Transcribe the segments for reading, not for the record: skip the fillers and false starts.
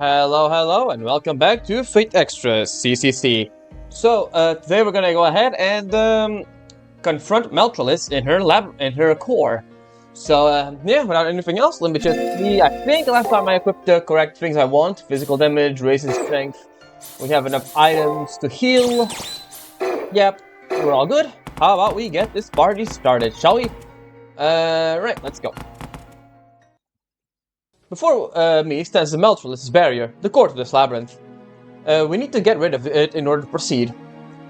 Hello, and welcome back to Fate Extras CCC. So, today we're gonna go ahead and confront Meltralis in her core. So, yeah, without anything else, let me just see. I think last time I equipped the correct things I want: physical damage, raise in strength. We have enough items to heal. Yep, we're all good. How about we get this party started, shall we? Right, let's go. Before me stands the Meltralis barrier, the core to this labyrinth. We need to get rid of it in order to proceed.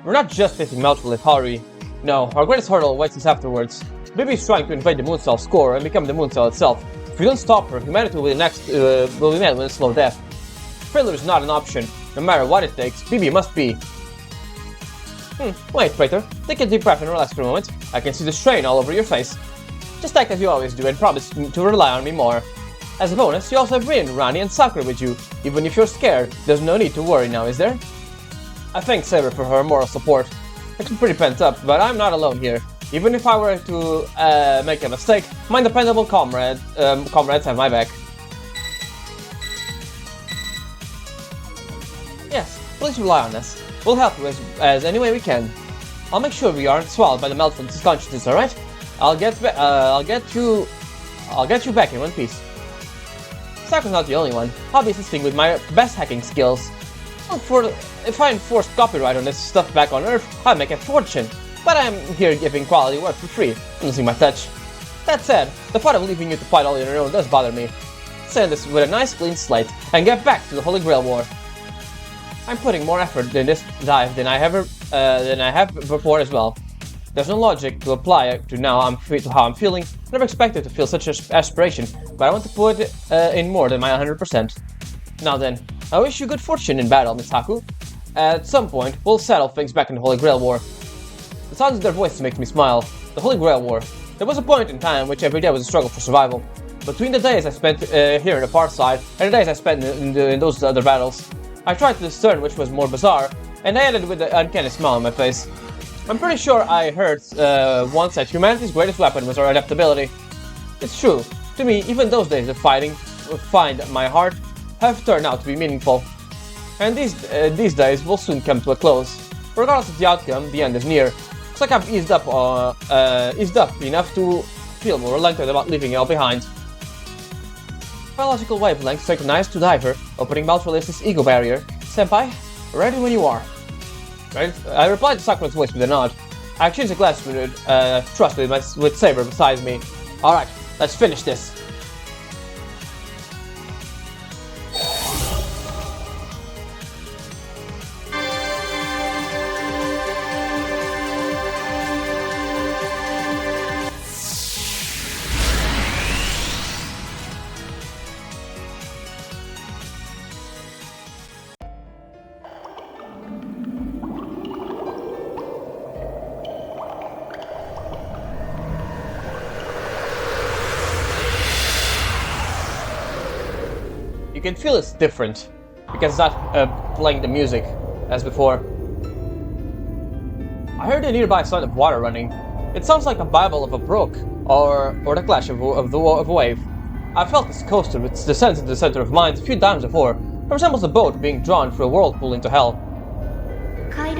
We're not just facing Meltralis, Hari. No, our greatest hurdle awaits us afterwards. Bibi is trying to invade the Mooncell's core and become the Mooncell itself. If we don't stop her, humanity will be met with a slow death. Failure is not an option. No matter what it takes, Bibi must be. Wait, Praetor. Take a deep breath and relax for a moment. I can see the strain all over your face. Just act as you always do and promise to rely on me more. As a bonus, you also have Rin, Rani, and Sakura with you. Even if you're scared, there's no need to worry now, is there? I thank Saber for her moral support. I'm pretty pent up, but I'm not alone here. Even if I were to make a mistake, my dependable comrades have my back. Yes, please rely on us. We'll help you as any way we can. I'll make sure we aren't swallowed by the Meltralis' consciousness, alright? I'll get you back in one piece. Sakura's not the only one. I'll be assisting with my best hacking skills. If I enforced copyright on this stuff back on Earth, I'd make a fortune. But I'm here giving quality work for free, losing my touch. That said, the thought of leaving you to fight all on your own does bother me. Send this with a nice clean slate and get back to the Holy Grail War. I'm putting more effort in this dive than I have before as well. There's no logic to apply to how I'm feeling. Never expected to feel such aspiration, but I want to put in more than my 100%. Now then, I wish you good fortune in battle, Miss Haku. At some point, we'll settle things back in the Holy Grail War. The sounds of their voices make me smile. The Holy Grail War. There was a point in time in which every day was a struggle for survival. Between the days I spent here in the far side and the days I spent in those other battles, I tried to discern which was more bizarre, and I ended with an uncanny smile on my face. I'm pretty sure I heard once that humanity's greatest weapon was our adaptability. It's true. To me, even those days of fighting, find my heart, have turned out to be meaningful. And these days will soon come to a close. Regardless of the outcome, the end is near. Looks like I've eased up enough to feel more reluctant about leaving it all behind. Biological wavelengths synchronized to diver, opening Meltralis' ego barrier. Senpai, ready when you are. Right? I replied to Sakura's voice with a nod. I exchanged a glance with trust with Saber beside me. Alright, let's finish this. You can feel it's different, because it's not playing the music as before. I heard a nearby sound of water running. It sounds like a babble of a brook, or the clash of a wave. I felt this coaster with descent into the center of mine a few times before. It resembles a boat being drawn through a whirlpool into hell. I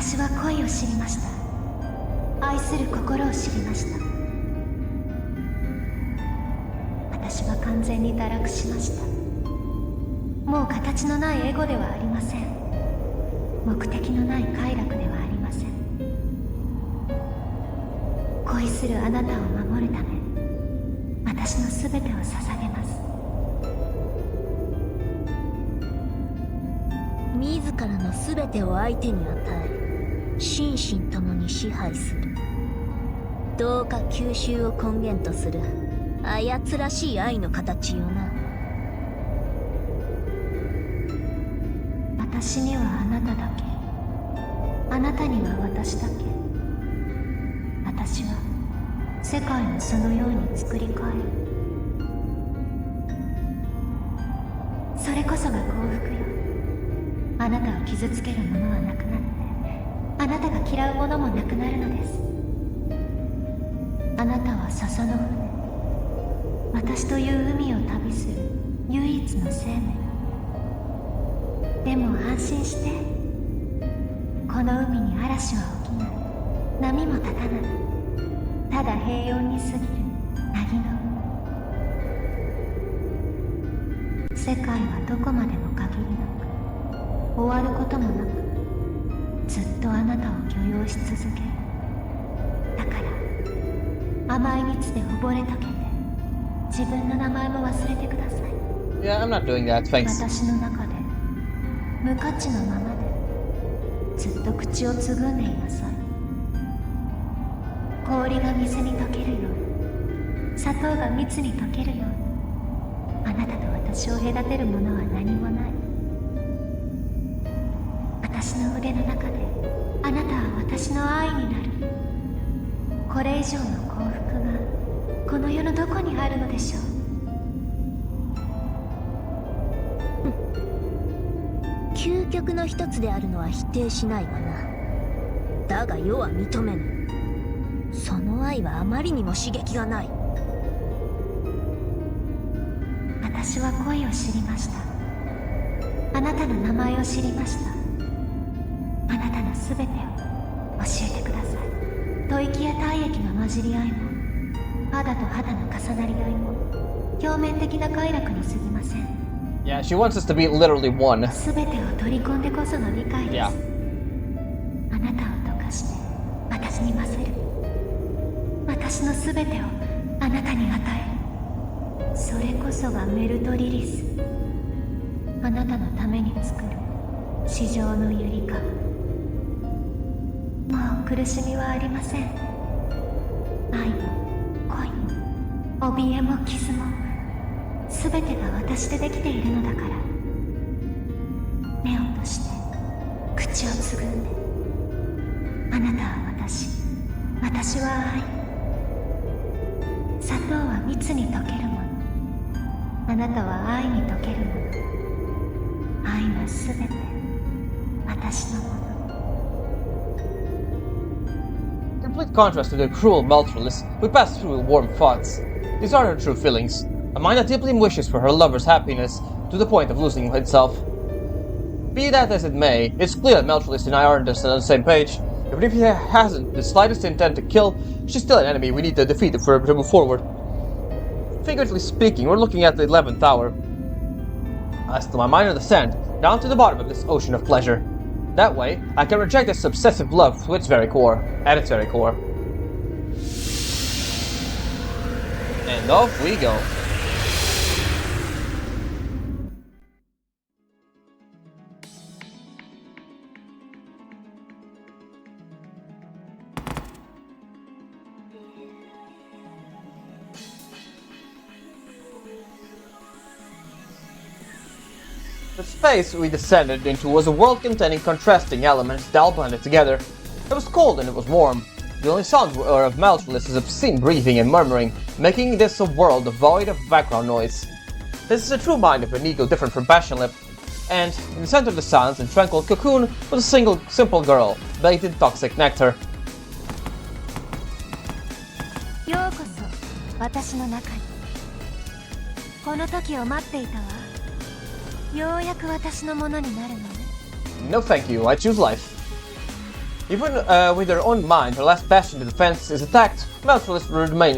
私 私は 恋を知りました。愛する心を知りました。完全に堕落しました。もう形のないエゴではありません。目的のない快楽ではありません。恋するあなたを守るため、私のすべてを捧げます。自らのすべてを相手に与え、心身ともに支配する。同化吸収を根源とするあやつらしい愛の形よな。私にはあなただけ、あなたには私だけ。私は世界をそのように作り変える。それこそが幸福よ。あなたを傷つけるものはなくなって、あなたが嫌うものもなくなるのです。あなたは笹の船、私という海を旅する唯一の生命。でも安心して、この海に嵐は起きない、波も立たない。ただ平穏に過ぎる凪の海。世界はどこまでも限りなく、終わることもなく、ずっとあなたを許容し続ける。だから甘い蜜で溺れ溶けて、自分の名前も忘れてください。 Yeah, I'm not doing that, thanks. 私の中で無価値のままでずっと口をつぐんでいなさい。氷が水に溶けるように、砂糖が蜜に溶けるように、あなたと私を隔てるものは何もない。私の腕の中であなたは私の愛になる。これ以上の幸福がこの世のどこにあるのでしょう。究極の一つであるのは否定しないわな。だが世は認めぬ。その愛はあまりにも刺激がない。私は恋を知りました。あなたの名前を知りました。あなたのすべてを教えてください。吐息や体液の混じり合いも、肌と肌の重なり合いも、表面的な快楽に過ぎません。Yeah, she wants us to be literally one. すべてを取り込んでこその理解です。 Yeah. あなたを溶かして私に混ぜる。私のすべてをあなたに与える。それこそがメルトリリス。あなたのために作る至上のゆりか。もう苦しみはありません。愛も恋も怯えも傷も、すべてが私でできているのだから。目を閉じて口をつぐんで、あなたは私、私は愛。砂糖は蜜に溶けるもの、あなたは愛に溶けるもの。愛はすべて私のもの。 Complete contrast to the cruel Meltrellis, we pass through warm thoughts. These are her true feelings. A mind that deeply wishes for her lover's happiness to the point of losing itself. Be that as it may, it's clear that Meltrellis and I aren't on the same page. Even if he hasn't the slightest intent to kill, she's still an enemy we need to defeat if we're to move forward. Figuratively speaking, we're looking at the 11th hour. I still my mind in the sand, down to the bottom of this ocean of pleasure. That way, I can reject this obsessive love to its very core, at its very core. And off we go. The space we descended into was a world containing contrasting elements that all blended together. It was cold and it was warm. The only sounds were of Meltrellis' obscene breathing and murmuring, making this a world devoid of background noise. This is a true mind of an ego different from Passionlip, and in the center of the silence and tranquil cocoon was a simple girl, bathed in toxic nectar. ようこそ私の中に。この時を待っていたわ。ようやく私のものになるのね。 No thank you, I choose life. Even with her own mind, her last bastion of defense is attacked, Meltrellis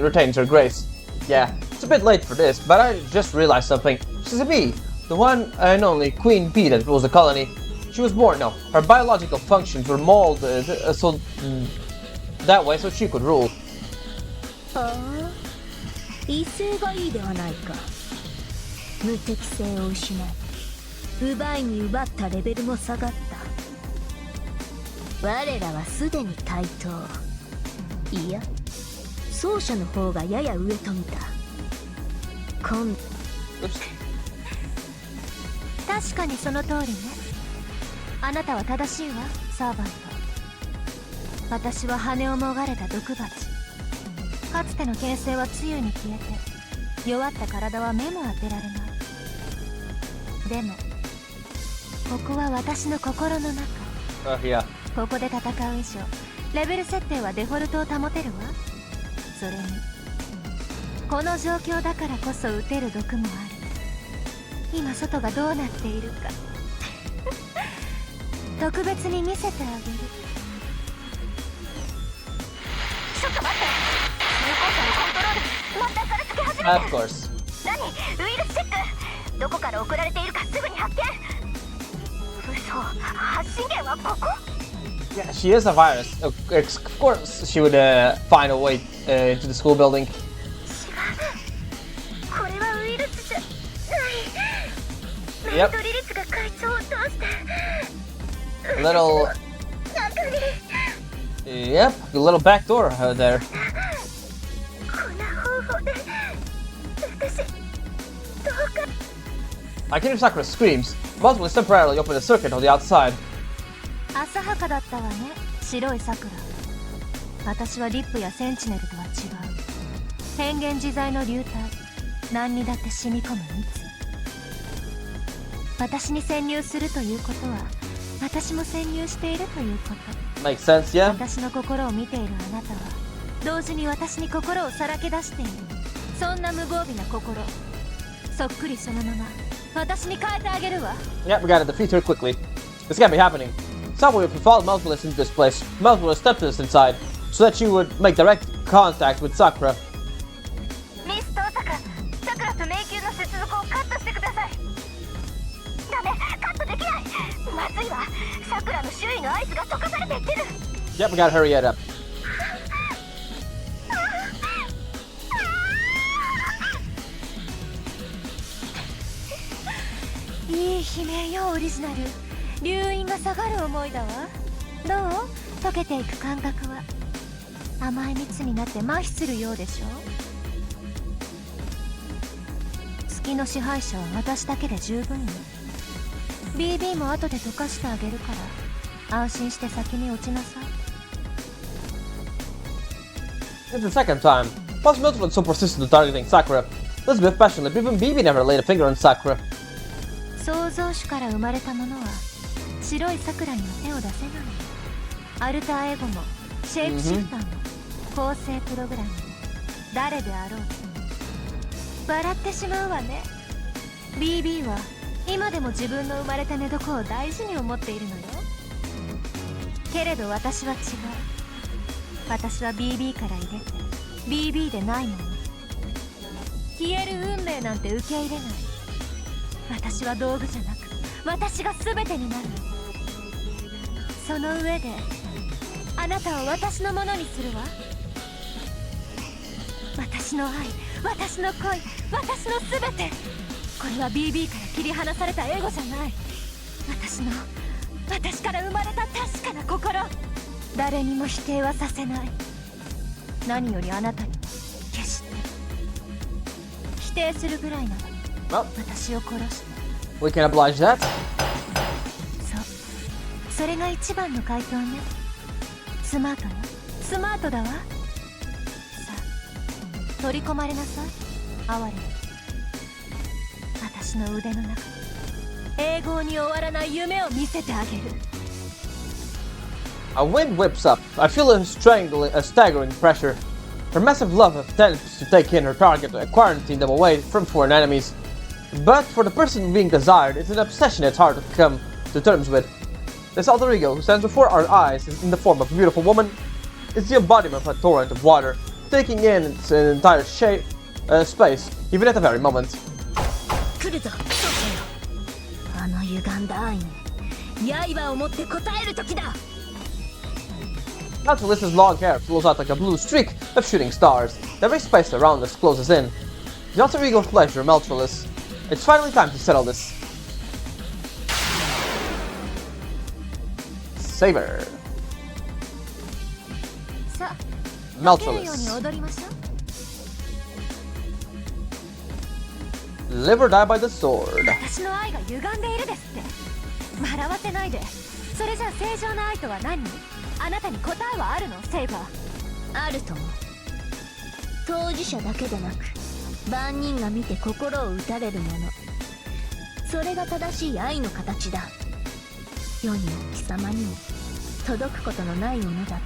retains her grace. Yeah, It's a bit late for this, but I just realized something. She's a bee. The one and only queen bee that rules the colony. She was born, no, her biological functions were molded that way so she could rule. 威勢がいいではないか。無敵性を失い、奪いに奪ったレベルも下がった。我らはすでに対等。いや、奏者の方がやや上と見た。確かにその通りね。あなたは正しいわ、サーバント。私は羽をもがれた毒蜂。かつての牽制は露に消えて、弱った体は目も当てられない。でもここは私の心の中。ここで戦う以上、レベル設定はデフォルトを保てるわ。それにこの状況だからこそ撃てる毒もある。今外がどうなっているか特別に見せてあげる。ちょっと待って、有効者のコントロールまたからつけ始めてる。Of course. 何？ウイルスチェック。どこから送られているかすぐに発見。嘘、発信源はここ？ Yeah, she is a virus. Of course, she would find a way into the school building. 違う。これはウイルスじゃない。メイドリリスが会長を通して。A little. Yep, a little back door there. こんな方法で私どうか。I can hear Sakura screams. Multiple is temporarily open the circuit on the outside. 浅はかだったわね、白い桜。私はリップやセンチネルとは違う。変幻自在の流体、何にだって染み込む蜜。私に潜入するということは、私も潜入しているということ。Makes sense, yeah? 私の心を見ているあなたは、同時に私に心をさらけ出している。そんな無防備な心、そっくりそのまま私に変えてあげるわ。 Yep, we gotta defeat her quickly. This can't be happening. Somewhere if we followed Multipliss into this place, Multipliss stepped us inside, so that she would make direct contact with Sakura. ミストサカ、サクラと迷宮の接続をカットしてください。ダメ、カットできない。まずいわ、サクラの周囲のアイスが溶かされていってる。 Yep, we gotta hurry it up. いい悲鳴よ、オリジナル。流飲が下がる思いだわ。どう？溶けていく感覚は。甘い蜜になって麻痺するようでしょ。月の支配者は私だけで十分よ。BB も後で溶かしてあげるから、安心して先に落ちなさい。 It's the second time. Plus Multipliss is so persistent in targeting Sakura. Elizabeth passionately, even BB never laid a finger on Sakura. 創造主から生まれたものは白い桜には手を出せない。アルターエゴもシェイプシフターも構成プログラムも誰であろうと笑ってしまうわね。 BB は今でも自分の生まれた寝床を大事に思っているのよ。けれど私は違う。私は BB から入れて BB でないもの。消える運命なんて受け入れない。私は道具じゃなく、私が全てになるの。その上であなたを私のものにするわ。私の愛、私の恋、私の全て。これは BB から切り離されたエゴじゃない。私から生まれた確かな心。誰にも否定はさせない。何よりあなたに決して否定するぐらいなら Well, 私を殺して。 we can oblige that. それが一番の回答ね。スマートよ、スマートだわ。さあ取り込まれなさい、哀れな。私の腕の中で永劫に終わらない夢を見せてあげる。 A wind whips up. I feel a staggering pressure. Her massive love attempts to take in her target and quarantine them away from foreign enemies. But for the person being desired, it's an obsession it's hard to come to terms with. This alter ego who stands before our eyes in the form of a beautiful woman is the embodiment of a torrent of water, taking in its entire shape space, even at the very moment. 来るぞそうだよあの歪んだ愛に刃を持って応える時だ Meltrulus' long hair flows out like a blue streak of shooting stars. The very space around us closes in. The alter ego of pleasure, Meltrulus. It's finally time to settle this. Saber. さあ Meltrulus. 踊りましょう Live or die by the sword. 私の愛が歪んでいるですって笑わせないでそれじゃあ正常な愛とは何あなたに答えはあるのセイバーあるとも当事者だけでなく万人が見て心を打たれるものそれが正しい愛の形だ世にも貴様にも届くことのないものだ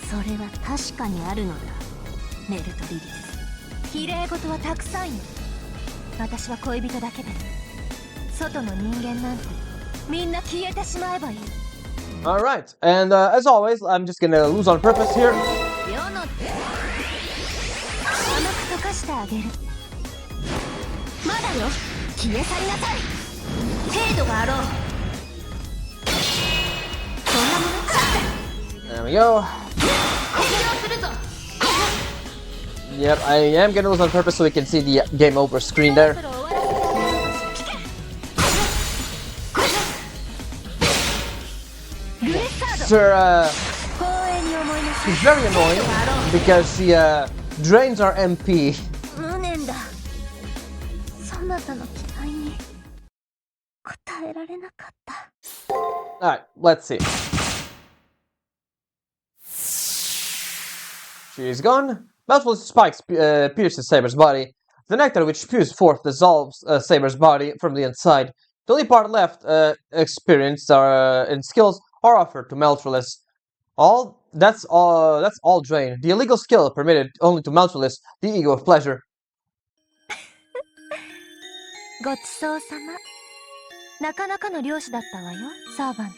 それは確かにあるのだメルトリリス綺麗事はたくさんよ私は恋人だけで外の人間なんてみんな消えてしまえばいい Alright, and as always, I'm just gonna lose on purpose here. 世の甘く溶かしてあげるまだよ消え去りなさい程度があろうそんなものさ There we go. 適用するぞ Yep, I am gonna lose on purpose so we can see the game over screen there. そろそろ終わらせてグレッサード Sir, 光栄に思いなさい she's very annoying because she drains our MP. 無念だそなたの期待に応えられなかった Alright, let's see. She's gone. Multiple spikes pierces Saber's body. The nectar which spews forth dissolves Saber's body from the inside. The only part left experienced in skills are offered to Meltrulus. That's all drained. The illegal skill permitted only to Meltrulus, the ego of pleasure. ごちそうさまなかなかの漁師だったわよサーバント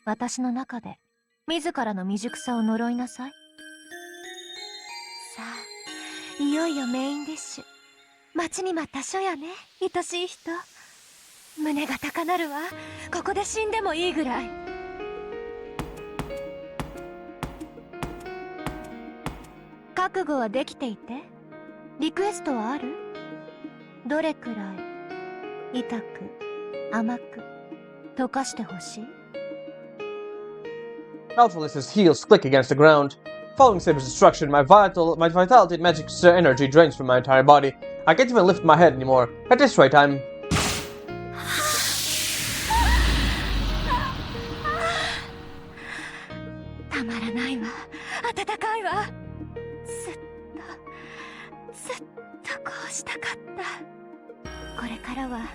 私の中で自らの未熟さを呪いなさいさあいよいよメインディッシュ待ちに待った書やね愛しい人胸が高鳴るわここで死んでもいいぐらい覚悟はできていてリクエストはあるどれくらい痛く甘く溶かしてほしい Meltrulus' heels click against the ground. Following Saber's destruction, my vitality and magic energy drains from my entire body. I can't even lift my head anymore. At this rate, I'm... たまらないわ暖かいわずっとこうしたかったこれからは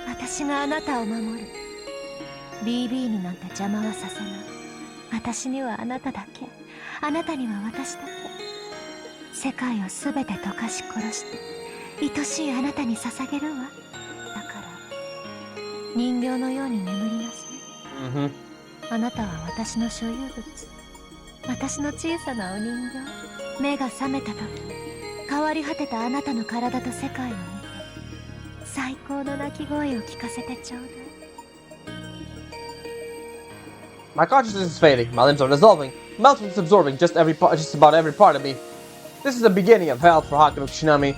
私があなたを守る BB になんて邪魔はさせない私にはあなただけあなたには私だけ世界をすべて溶かし殺して愛しいあなたに捧げるわだから人形のように眠りなさい、あなたは私の所有物私の小さなお人形目が覚めた時変わり果てたあなたの体と世界を見て最高の鳴き声を聞かせてちょうだい My consciousness is fading, my limbs are dissolving, Meltrulus is absorbing just about every part of me. This is the beginning of hell for Haku no Kishinami.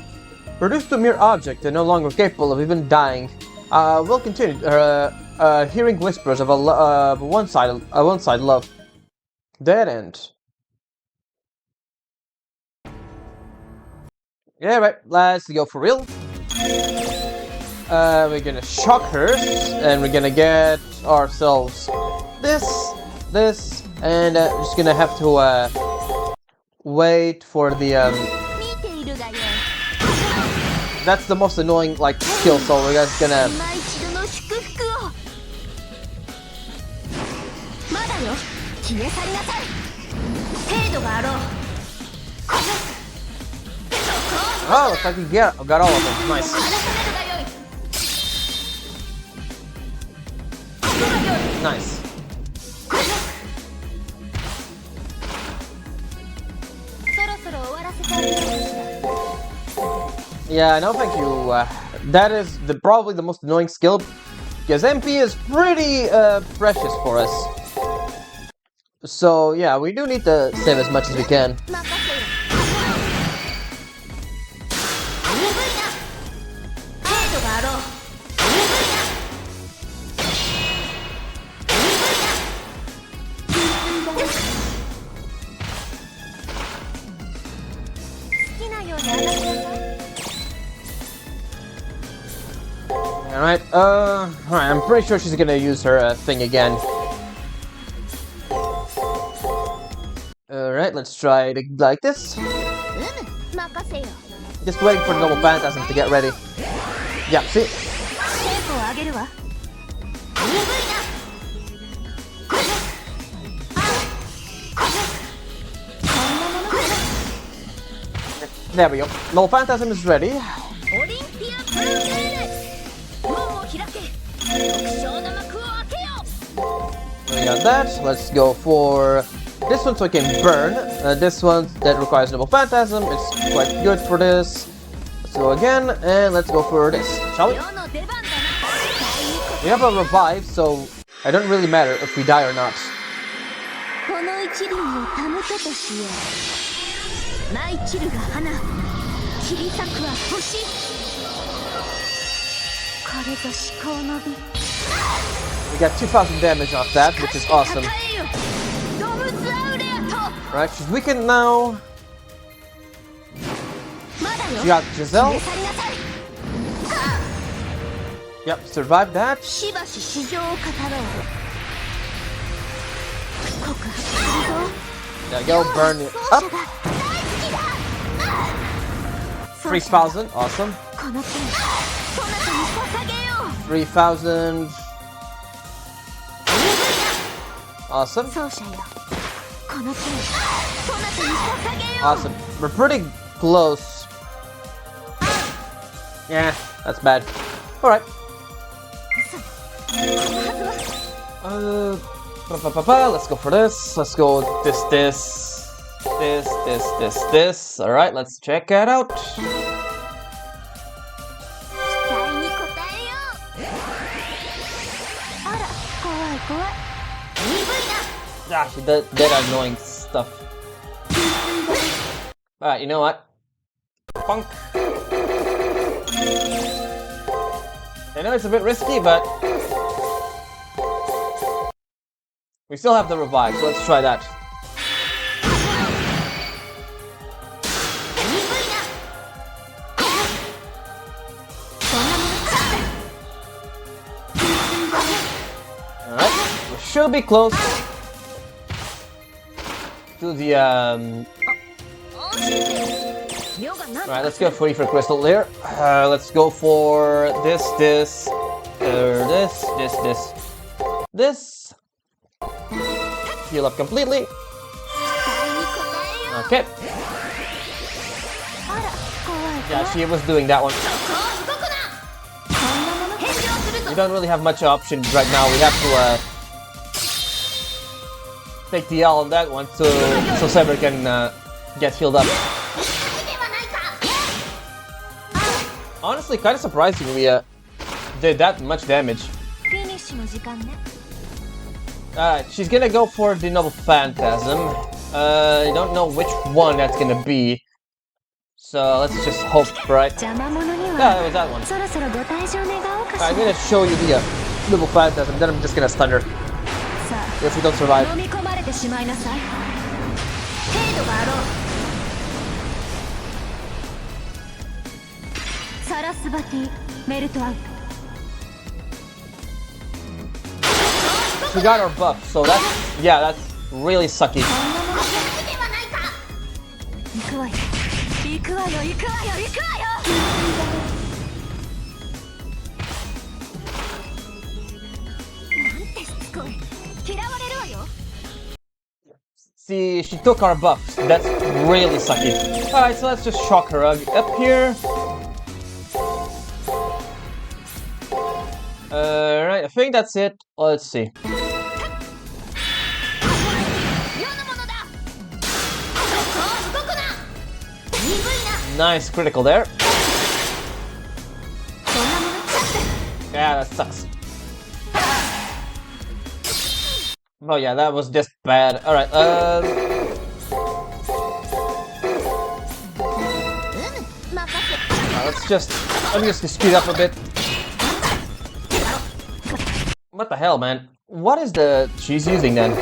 Reduced to a mere object and no longer capable of even dying, we'll continue hearing whispers of a one-sided love. Dead end. Yeah, right, let's go for real. We're gonna shock her, and we're gonna get ourselves this, and just gonna have to wait for the that's the most annoying like skill, so we're just gonna oh, it's like we got all of them. Nice. Nice. Yeah, no thank you. That is probably the most annoying skill, because MP is pretty precious for us. So yeah, we do need to save as much as we can. Alright, I'm pretty sure she's gonna use her thing again. Alright, let's try it like this. Just waiting for the Noble Phantasm to get ready. Yeah, see? There we go. Noble Phantasm is ready. We got that. Let's go for this one so I can burn. This one that requires Noble Phantasm. It's quite good for this. Let's go again, and let's go for this, shall we? We have a revive, so it doesn't really matter if we die or not. We got 2,000 damage off that, which is awesome. Right, she's weakened now. She got Giselle. Yep, survived that. There you go, burn it up. 3,000, awesome. 3,000. Awesome. Awesome. We're pretty close. Yeah, that's bad. Alright. Let's go for this. Let's go this. Alright, let's check it out. Ah, she did that annoying stuff. Alright, you know what? Punk. I know it's a bit risky, but we still have the revive, so let's try that. Alright, we should be close to the Alright, let's go for crystal there. Let's go for this. Heal up completely. Okay. Yeah, she was doing that one. We don't really have much options right now. We have to take the L on that one so Saber can get healed up. Honestly, kind of surprising we did that much damage. She's gonna go for the Noble Phantasm. I don't know which one that's gonna be. So let's just hope, right? Yeah, it was that one. I'm gonna show you the Noble Phantasm, then I'm just gonna stun her. If we don't survive. She got her buff, so that's really sucky. See, she took our buffs. That's really sucky. Alright, so let's just shock her up here. Alright, I think that's it. Let's see. Nice critical there. sucks. Oh yeah, that was just bad. Alright, let me just speed up a bit. What the hell, man? What is the she's using then?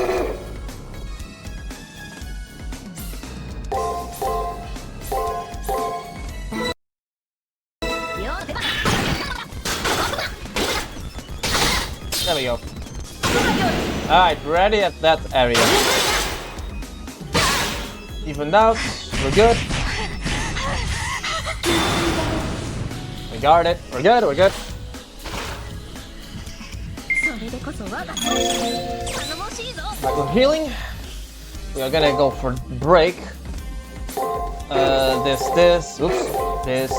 There we go. Alright, ready at that area. Evened out, we're good. We guard it, we're good, we're good. Back with healing. We are gonna go for break. This. Oops. This.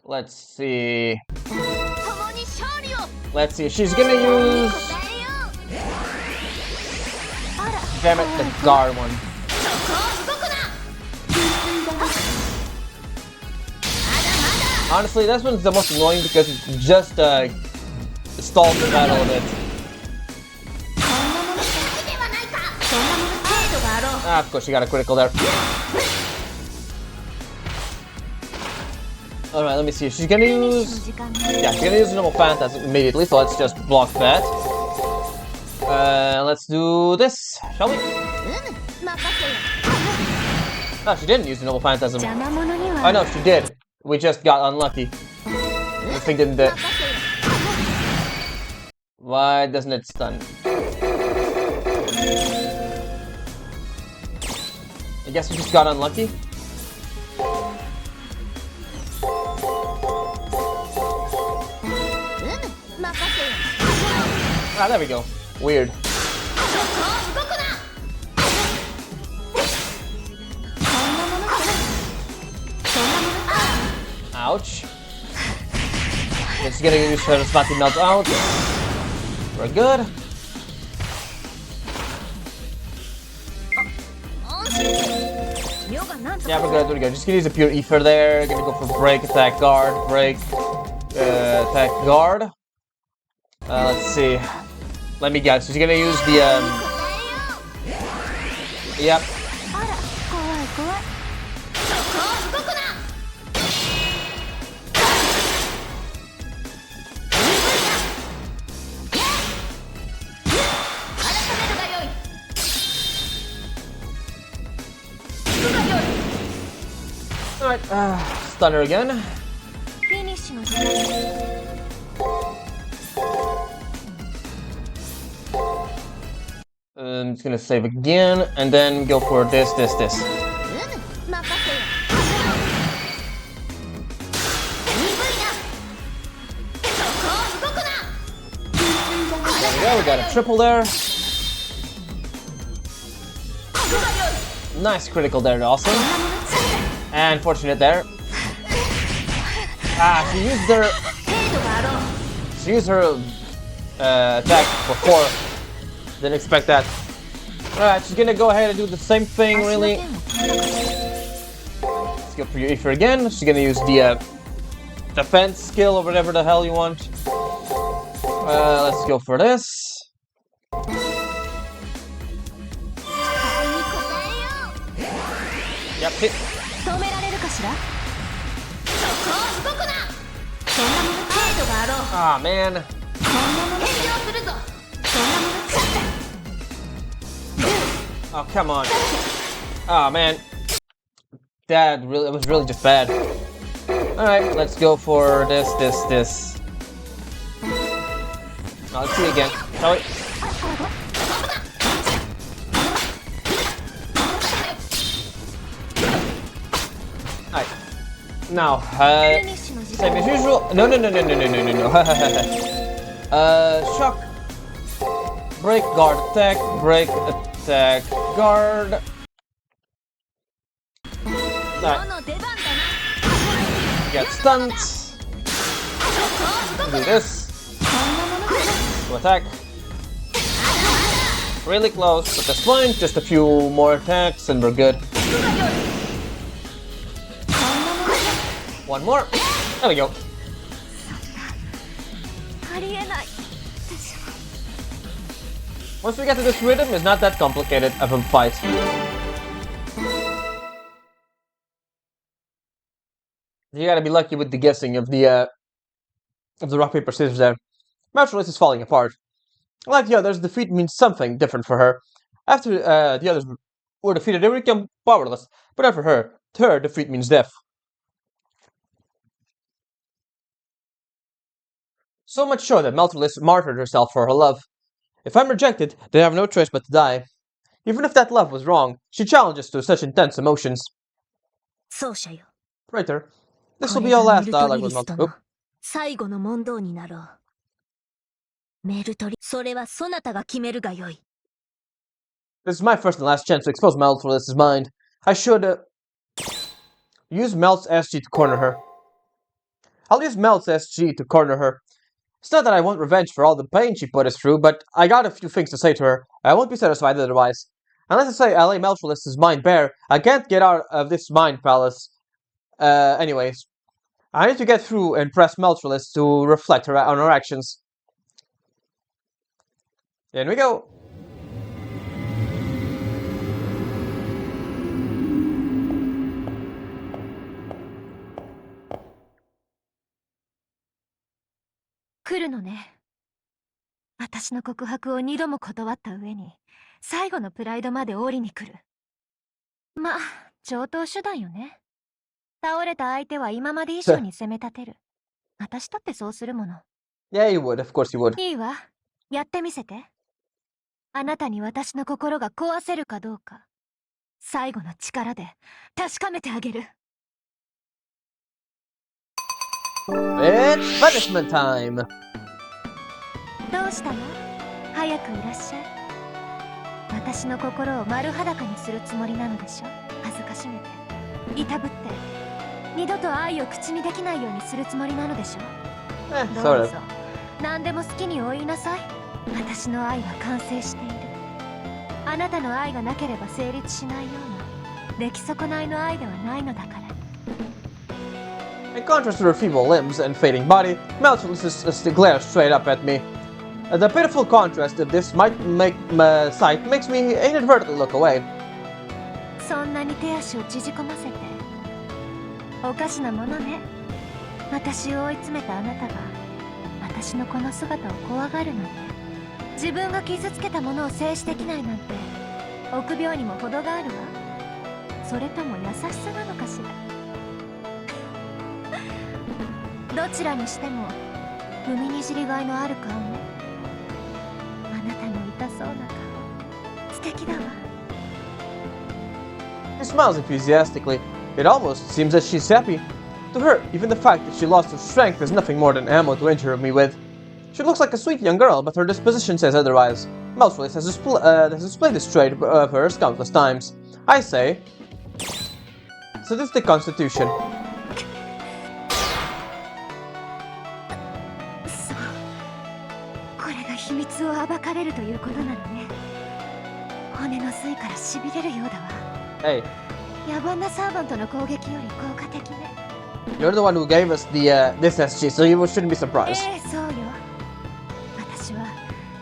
Let's see. Let's see. She's gonna use. Damn it, the guard one. Honestly, this one's the most annoying because it just stalls the battle a bit. Ah, of course, she got a critical there. Alright, let me see. She's gonna use... Yeah, she's gonna use normal Phantasm immediately, so let's just block that. Let's do this, shall we? No, she didn't use the normal Phantasm. Oh no, she did. We just got unlucky. The thing didn't do. Why doesn't it stun? I guess we just got unlucky. Ah, there we go. Weird. Ouch. Just gonna use her spotty melt out. We're good. Yeah, we're good. Just gonna use a pure ether there. Gonna go for break, attack, guard, break, attack, guard. Let's see. Let me guess. She's gonna use the Yep. Alright, stunner again. I'm just gonna save again, and then go for this. There we go, we got a triple there. Nice critical there, awesome. And fortunate there. Ah, she used her attack before. Didn't expect that. Alright, she's gonna go ahead and do the same thing, really. Let's go for your ether again. She's gonna use the defense skill or whatever the hell you want. Let's go for this. Yep, hit. Ah, man. Oh, come on. Oh, man. That was really just bad. Alright, let's go for this. Now, let's see again. Shall we? Alright. Now, same as usual. No. Shock. Break, guard, attack, break, attack, guard. Alright. Get stunned. Do this. To attack. Really close at this point. Just a few more attacks and we're good. One more. There we go. ありえない。 Once we get to this rhythm, it's not that complicated of a fight. You gotta be lucky with the guessing of the rock paper scissors there. Naturalist is falling apart. Like the others, defeat means something different for her. After the others were defeated, they become powerless. But not for her. To her, defeat means death. So much so that Meltrellis martyred herself for her love. If I'm rejected, then I have no choice but to die. Even if that love was wrong, she challenges to such intense emotions. 奏者よ。 Writer, this こ will れ be our がメ last ルト dialogue リ with リスト Meltrellis. の最後の問答になろう。メルトリ、それはそなたが決めるがよい。 This is my first and last chance to expose Meltrellis' mind. I should use Melt's SG to corner her. I'll use Melt's SG to corner her. It's not that I want revenge for all the pain she put us through, but I got a few things to say to her. I won't be satisfied otherwise. Unless I say I lay Meltrellis' mind bare, I can't get out of this mind palace. Anyways, I need to get through and press Meltrellis to reflect on her actions. In we go.来るのね。私の告白を2度も断った上に、最後のプライドまで降りに来る。まあ、常套手段よね。倒れた相手は今まで以上に攻め立てる。私だってそうするもの。Yeah, you would. Of course you would. いいわ。やってみせて。あなたに私の心が壊せるかどうか、最後の力で確かめてあげる。It's punishment time! どうしたの？早くいらっしゃい。私の心を丸裸にするつもりなのでしょ？恥ずかしめて、いたぶって、二度と愛を口にできないようにするつもりなのでしょ？どうぞ、何でも好きにお言いなさい。私の愛は完成している。あなたの愛がなければ成立しないような出来損ないの愛ではないのだから。In contrast to her feeble limbs and fading body, Meltrellis glares straight up at me. The pitiful contrast of this sight makes me inadvertently look away. そんなに手足を縮こませておかしなものね。私を追い詰めたあなたが私のこの姿を怖がるなんて、自分が傷つけたものを制止できないなんて臆病にも程があるわ。それとも優しさなのかしら。どちらにしても踏みにじりがいのある顔ね。あなたの痛そうな顔、素敵だわ。She smiles enthusiastically. It almost seems that she's happy. To her, even the fact that she lost her strength is nothing more than ammo to injure me with. She looks like a sweet young girl, but her disposition says otherwise. Meltrellis has displayed this trait of hers countless times. I say, sadistic constitution. そう、これが秘密を暴かれるということなのね。骨の髄からしびれるようだわ。Hey, 野蛮なサーバントの攻撃より効果的ね。you're the one who gave us this SG, so you shouldn't be surprised. そうよ。私は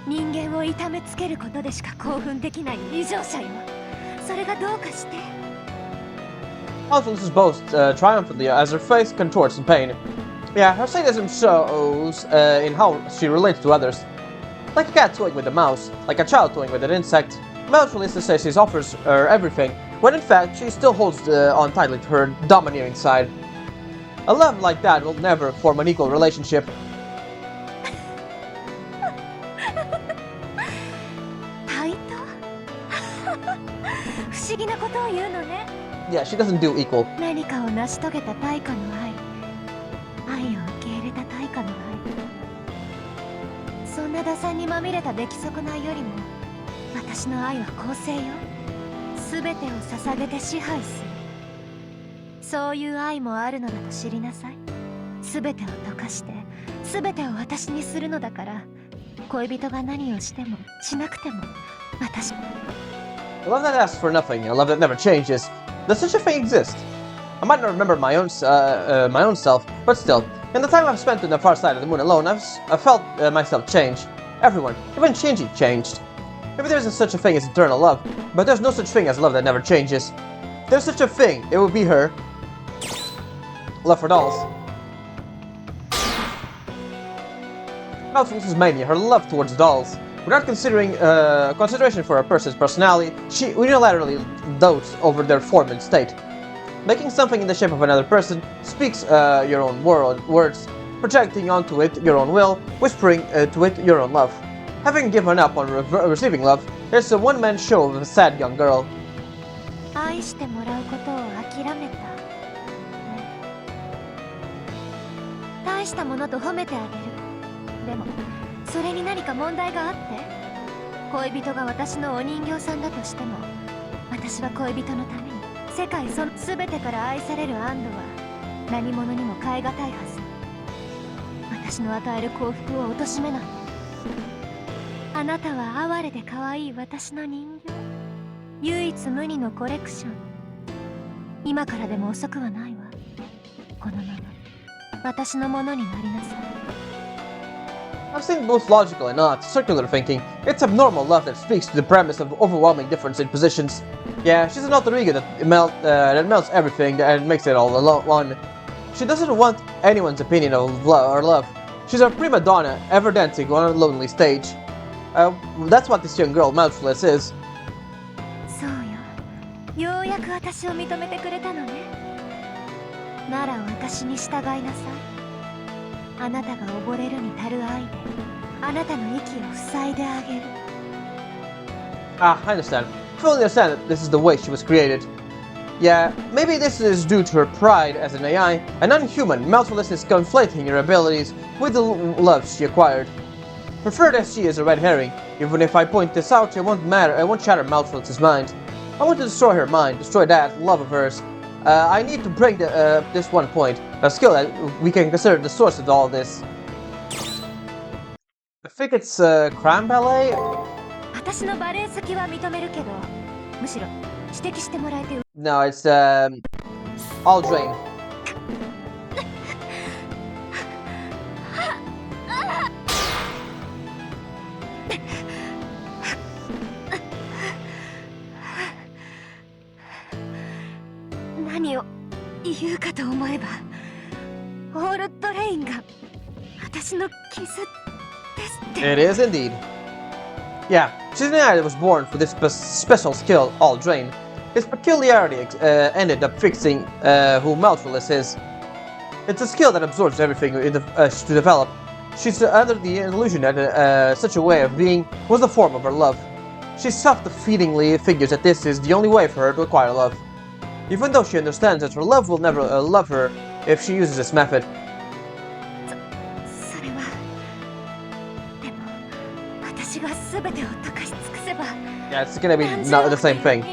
人間を痛めつけることでしか興奮できない異常者よ。それがどうかして。Meltrellis boasts triumphantly as her face contorts in pain. Yeah, her sadism shows in how she relates to others. Like a cat toying with a mouse, like a child toying with an insect. Meltrellis says she offers her everything, when in fact she still holds on tightly to her domineering side. A love like that will never form an equal relationship. 対等不思議なことを言うのね。Yeah, she doesn't do equal. 何かを成し遂げた対価の愛を受け入れた対価の愛。そんな打算にまみれた出来損ないよりも、私の愛は公正よ。全てを捧げて支配する。そういう愛もあるのだと知りなさい。全てを溶かして全てを私にするのだから、恋人が何をしてもしなくても私。 A love that asks for nothing, a love that never changes. Does such a thing exist? I might not remember my own self, but still, in the time I've spent on the far side of the moon alone, I've felt myself change. Everyone, even Shinji, changed. Maybe there isn't such a thing as eternal love, but there's no such thing as love that never changes. If there's such a thing, it would be her love for dolls. Malphite's mania, her love towards dolls. Without considering consideration for a person's personality, she unilaterally dotes over their form and state. Making something in the shape of another person speaks your own words, projecting onto it your own will, whispering to it your own love. Having given up on receiving love, there's a one-man show of a sad young girl. 愛してもらうことを諦めた、ね、大したものと褒めてあげる。でもそれに何か問題があって、恋人が私のお人形さんだとしても、私は恋人のために世界その全てから愛される安堵は何者にも代え難いはず。私の与える幸福を貶めない。あなたは哀れで可愛い私の人形、唯一無二のコレクション。今からでも遅くはないわ。このまま私のものになりなさい。I've seen both logical and not circular thinking. It's abnormal love that speaks to the premise of overwhelming difference in positions. Yeah, she's an alter ego that melts everything and makes it all one. She doesn't want anyone's opinion of love. She's a prima donna, ever dancing on a lonely stage. That's what this young girl, Malphite, is. そうよ。ようやく私を認めてくれたのね。なら私に従いなさい。あなたが溺れるに足る愛で、あなたの息を塞いであげる。I understand. Fully understand that this is the way she was created. Yeah, maybe this is due to her pride as an AI. An unhuman, Malphite is conflating her abilities with the love she acquired. Preferred as she is a red herring, even if I point this out, it won't matter. It won't shatter Malphite's mind. I want to destroy her mind, destroy that love of hers. I need to break this one point, a skill that we can consider the source of all this. I think it's Cram Ballet? 私のバレエ好きは認めるけど、むしろ指摘してもらえて。No, it's All Drain. It is indeed. Yeah, she's an AI that was born for this special skill, All Drain. His peculiarity ended up fixing who Malphite is. It's a skill that absorbs everything to develop. She's under the illusion that such a way of being was the form of her love. She self-defeatingly figures that this is the only way for her to acquire love, even though she understands that her love will never love her if she uses this method. Yeah, it's gonna be not the same thing.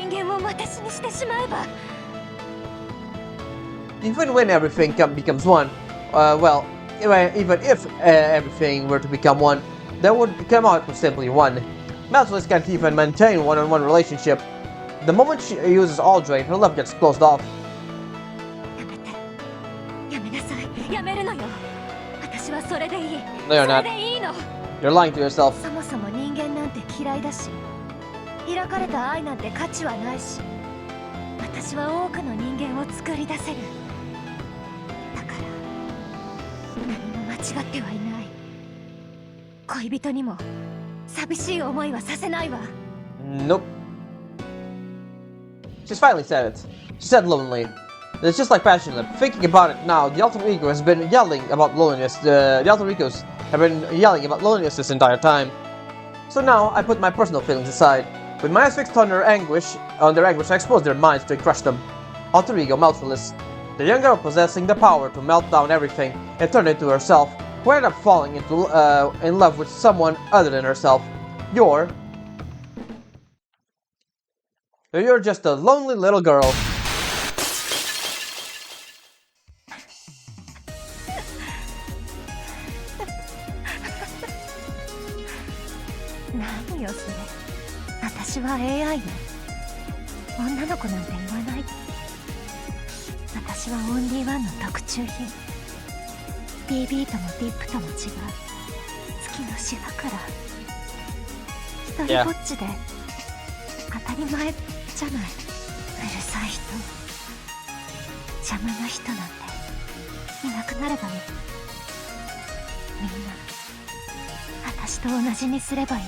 Even when everything becomes one, well, even if everything were to become one, that would come out with simply one. Malphite can't even maintain one-on-one relationship. The moment she uses All Drain, her love gets closed off. No, you're not. You're lying to yourself. 開かれた愛なんて価値はないし、私は多くの人間を作り出せる。だから何も間違ってはいない。恋人にも寂しい思いはさせないわ。Nope. She's finally said it. She said lonely. It's just like passionate. Thinking about it now, the alter ego has been yelling about loneliness. The alter egos have been yelling about loneliness this entire time. So now I put my personal feelings aside. With my eyes fixed on their anguish, I expose their minds to crush them. Alter ego Malphite, the young girl possessing the power to melt down everything and turn it into herself, who ended up falling in love with someone other than herself. You're just a lonely little girl. 私はオンリーワンの特注品。 BB とも VIP とも違う月の島から一人ぼっちで当たり前じゃない。うるさい人、邪魔な人なんていなくなればいい。みんな私と同じにすればいい。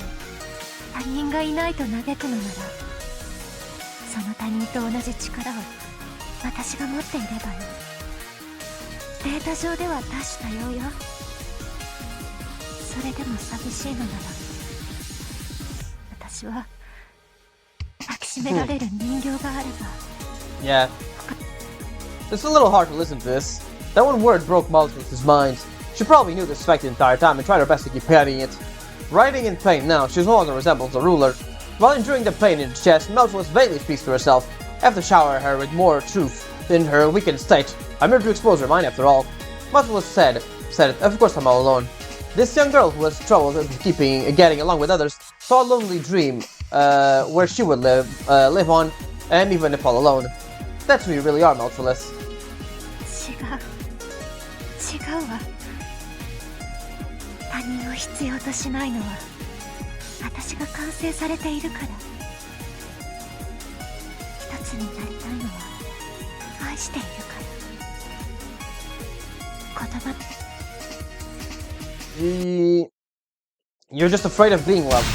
他人がいないと嘆くのなら、その他人と同じ力を私が持っていればいい。データ上では多種多様よ。それでも寂しいのなら、私は抱きしめられる人形があれば。Yeah. It's a little hard to listen to this. That one word broke Malthus's mind. She probably knew this fact the entire time and tried her best to keep hiding it. Writhing in pain now, she no longer resembles a ruler. While enduring the pain in her chest, Malthus vaguely speaks to herself. I have to shower her with more truth in her weakened state. I'm here to expose her mind after all. Malthus said, of course I'm all alone. This young girl who has trouble getting along with others saw a lonely dream where she would live on, and even if all alone. That's who you really are, Malthus. 違うわ。他人を必要としないのは私が完成されているから。一つになりたいのは愛しているから。言葉。You're just afraid of being loved.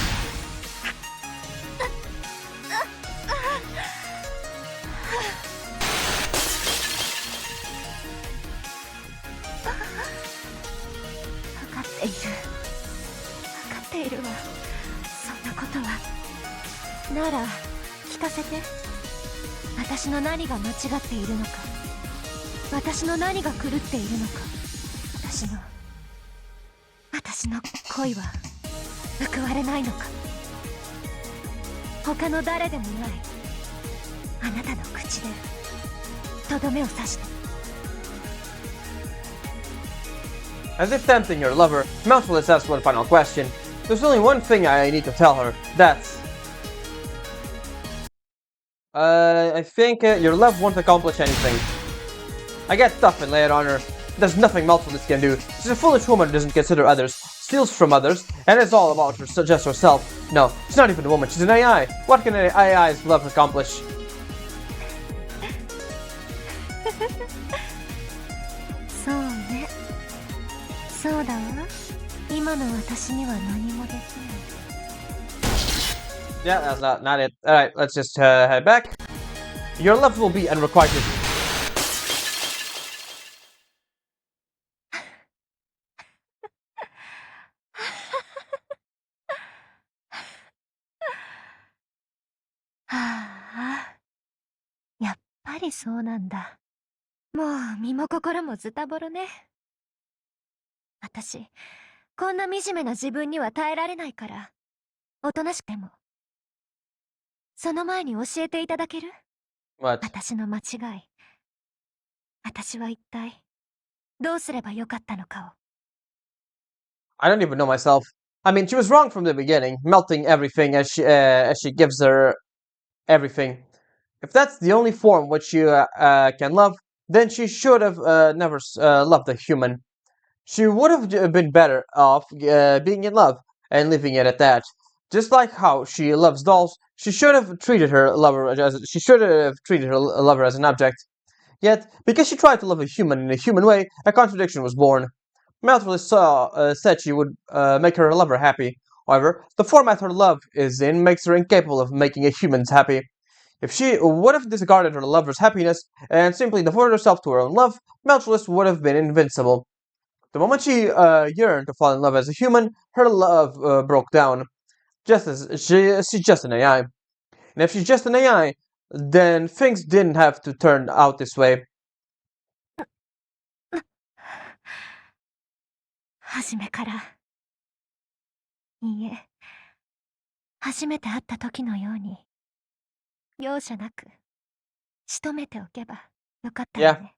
分かっているわ。そんなことは。なら聞かせて。私の何が間違っているのか、私の何が狂っているのか。私の恋は報われないのか。他の誰でもないあなたの口でとどめを刺して。 As if tempting your lover, Malthus asks one final question. There's only one thing I need to tell her. That's... I think your love won't accomplish anything. I get tough and lay it on her. There's nothing Malthus can do. She's a foolish woman who doesn't consider others, steals from others, and it's all about her, just herself. No, she's not even a woman, she's an AI. What can an AI's love accomplish? そうね。そうだわ。今の私には何もできない。 Yeah, that's not it. Alright, let's just head back. Your love will be unrequited. はあ、やっぱりそうなんだ。もう身も心もズタボロね。私、こんな惨めな自分には耐えられないから、おとなしくても。その前に教えていただける？ What? 私の間違い。私は一体、どうすればよかったのかを。 I don't even know myself. I mean, she was wrong from the beginning, melting everything as she gives her everything. If that's the only form which you can love, then she should have never loved a human. She would have been better off being in love and leaving it at that. Just like how she loves dolls, she should have treated her lover as an object. Yet, because she tried to love a human in a human way, a contradiction was born. Malthus said she would make her lover happy. However, the format her love is in makes her incapable of making a human's happy. If she would have disregarded her lover's happiness and simply devoted herself to her own love, Malthus would have been invincible. The moment she yearned to fall in love as a human, her love broke down. Just as she's just an AI. And if she's just an AI, then things didn't have to turn out this way. 初めから。いいえ、初めて会った時のように、容赦なく、仕留めておけばよかったよね。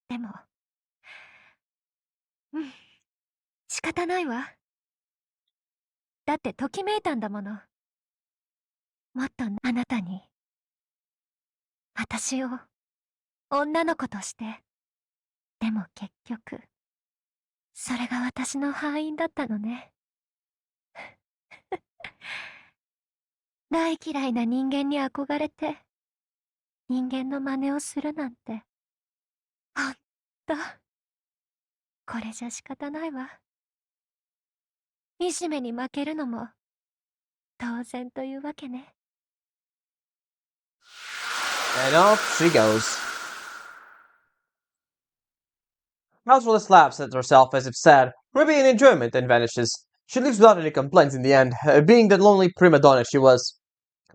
でも、仕方ないわ。だってときめいたんだもの。もっとあなたに、私を女の子として。でも結局、それが私の敗因だったのね。大嫌いな人間に憧れて、人間の真似をするなんて。ほんと。これじゃ仕方ないわ。いじめに負けるのも、当然というわけね。And off she goes. Mouserless laughs at herself as if sad, maybe in enjoyment, and vanishes. She leaves without any complaints in the end, being the lonely prima donna she was.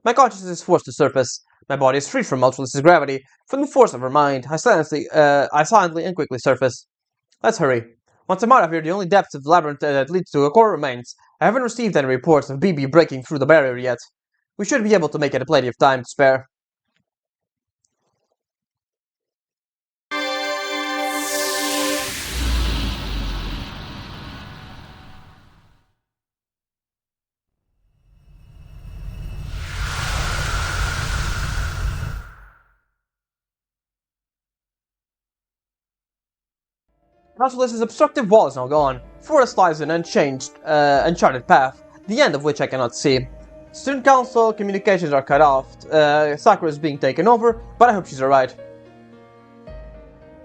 My consciousness is forced to surface. My body is free from Mouserless's gravity, from the force of her mind. I silently and quickly surface. Let's hurry. Once I'm out of here, the only depth of the labyrinth that leads to a core remains. I haven't received any reports of BB breaking through the barrier yet. We should be able to make it plenty of time to spare. Mouserless's obstructive wall is now gone. Forest lies an uncharted path, the end of which I cannot see. Student council communications are cut off. Sakura is being taken over, but I hope she's alright.